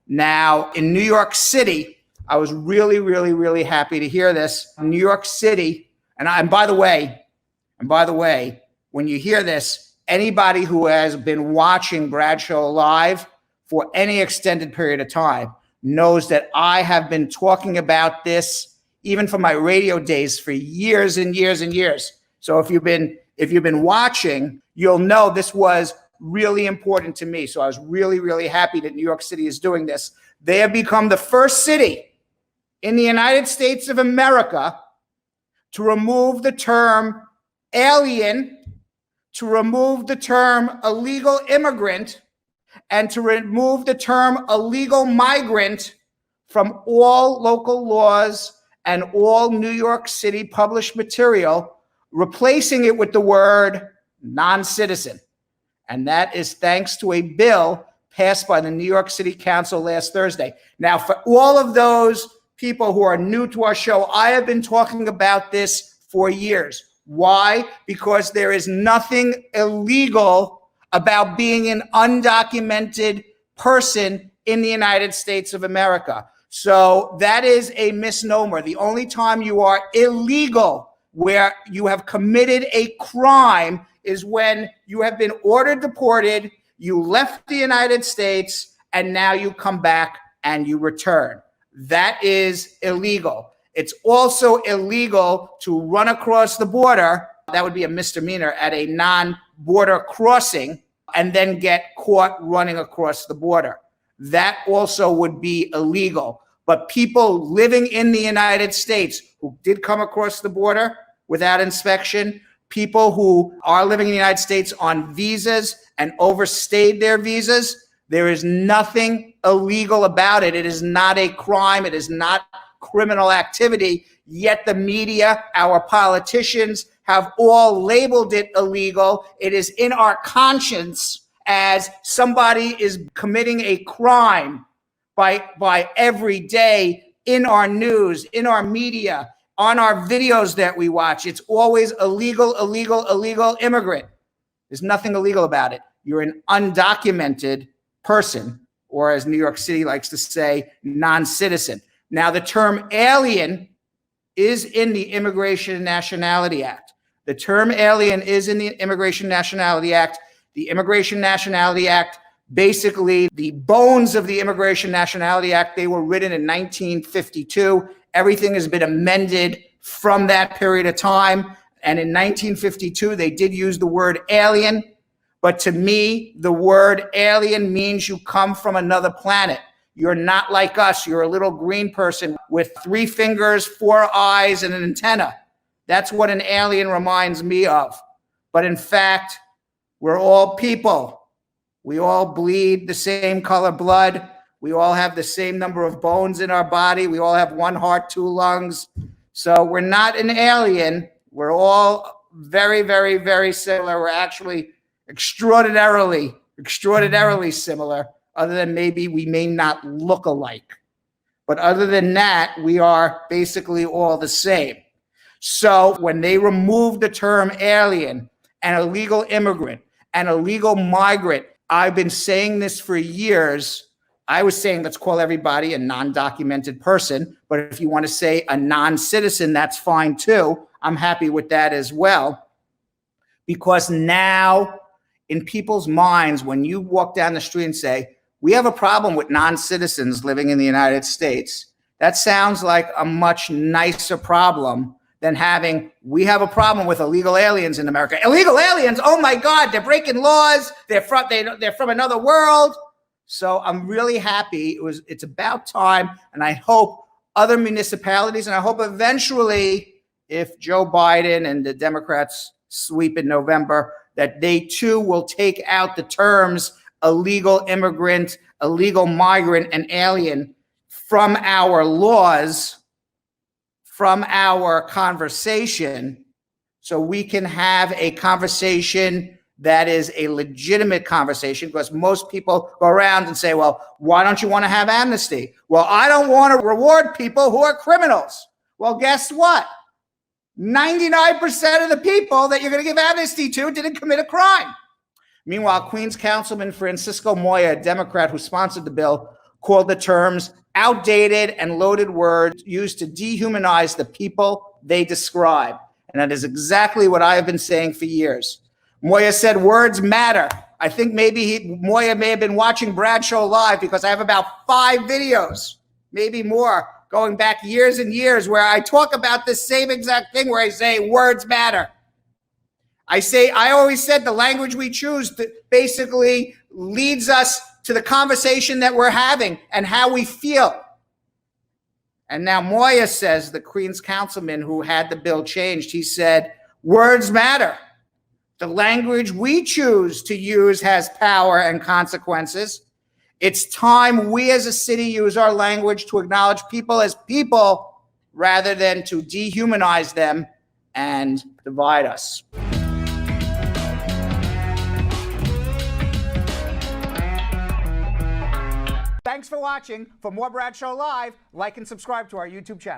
Now, in New York City, I was really, really, really happy to hear this. New York City, and by the way, when you hear this, anybody who has been watching Bradshaw Live for any extended period of time knows that I have been talking about this even from my radio days for years and years and years. So if you've been watching, you'll know this was really important to me. So I was really, really happy that New York City is doing this. They have become the first city in the United States of America to remove the term alien, to remove the term illegal immigrant, and to remove the term illegal migrant from all local laws and all New York City published material, replacing it with the word non-citizen. And that is thanks to a bill passed by the New York City Council last Thursday. Now, for all of those people who are new to our show, I have been talking about this for years. Why? Because there is nothing illegal about being an undocumented person in the United States of America. So that is a misnomer. The only time you are illegal, where you have committed a crime, is when you have been ordered deported, you left the United States, and now you come back and you return. That is illegal. It's also illegal to run across the border. That would be a misdemeanor at a non-border crossing and then get caught running across the border. That also would be illegal. But people living in the United States who did come across the border without inspection, people who are living in the United States on visas and overstayed their visas, there is nothing illegal about it. It is not a crime. It is not criminal activity. Yet the media, our politicians, have all labeled it illegal. It is in our conscience as somebody is committing a crime by every day in our news, in our media, on our videos that we watch. It's always illegal, illegal, illegal immigrant. There's nothing illegal about it. You're an undocumented person, or as New York City likes to say, non-citizen. Now, the term alien is in the Immigration and Nationality Act. The term alien is in the Immigration and Nationality Act. The Immigration and Nationality Act, basically the bones of the Immigration and Nationality Act, they were written in 1952. Everything has been amended from that period of time. And in 1952, they did use the word alien. But to me, the word alien means you come from another planet. You're not like us. You're a little green person with 3 fingers, 4 eyes, and an antenna. That's what an alien reminds me of. But in fact, we're all people. We all bleed the same color blood. We all have the same number of bones in our body. We all have 1 heart, 2 lungs. So we're not an alien. We're all very, very, very similar. We're actually extraordinarily similar, other than maybe we may not look alike. But other than that, we are basically all the same. So when they remove the term alien and illegal immigrant and illegal migrant, I've been saying this for years. I was saying, let's call everybody a non-documented person. But if you want to say a non-citizen, that's fine too. I'm happy with that as well. Because now in people's minds, when you walk down the street and say, we have a problem with non-citizens living in the United States, that sounds like a much nicer problem than having, we have a problem with illegal aliens in America. Illegal aliens, oh my God, they're breaking laws. They're from another world. So I'm really happy. It's about time. And I hope other municipalities, and I hope eventually, if Joe Biden and the Democrats sweep in November, that they too will take out the terms illegal immigrant, illegal migrant, and alien from our laws, from our conversation, so we can have a conversation that is a legitimate conversation. Because most people go around and say, well, why don't you want to have amnesty? Well, I don't want to reward people who are criminals. Well, guess what? 99% of the people that you're going to give amnesty to didn't commit a crime. Meanwhile, Queens Councilman Francisco Moya, a Democrat who sponsored the bill, called the terms outdated and loaded words used to dehumanize the people they describe. And that is exactly what I have been saying for years. Moya said words matter. I think maybe Moya may have been watching Bradshaw Live, because I have about 5 videos, maybe more, going back years and years, where I talk about this same exact thing, where I say words matter. I always said the language we choose basically leads us to the conversation that we're having and how we feel. And now Moya says, the Queen's councilman who had the bill changed, he said, words matter. The language we choose to use has power and consequences. It's time we as a city use our language to acknowledge people as people rather than to dehumanize them and divide us. Thanks for watching. For more Bradshaw Live, like and subscribe to our YouTube channel.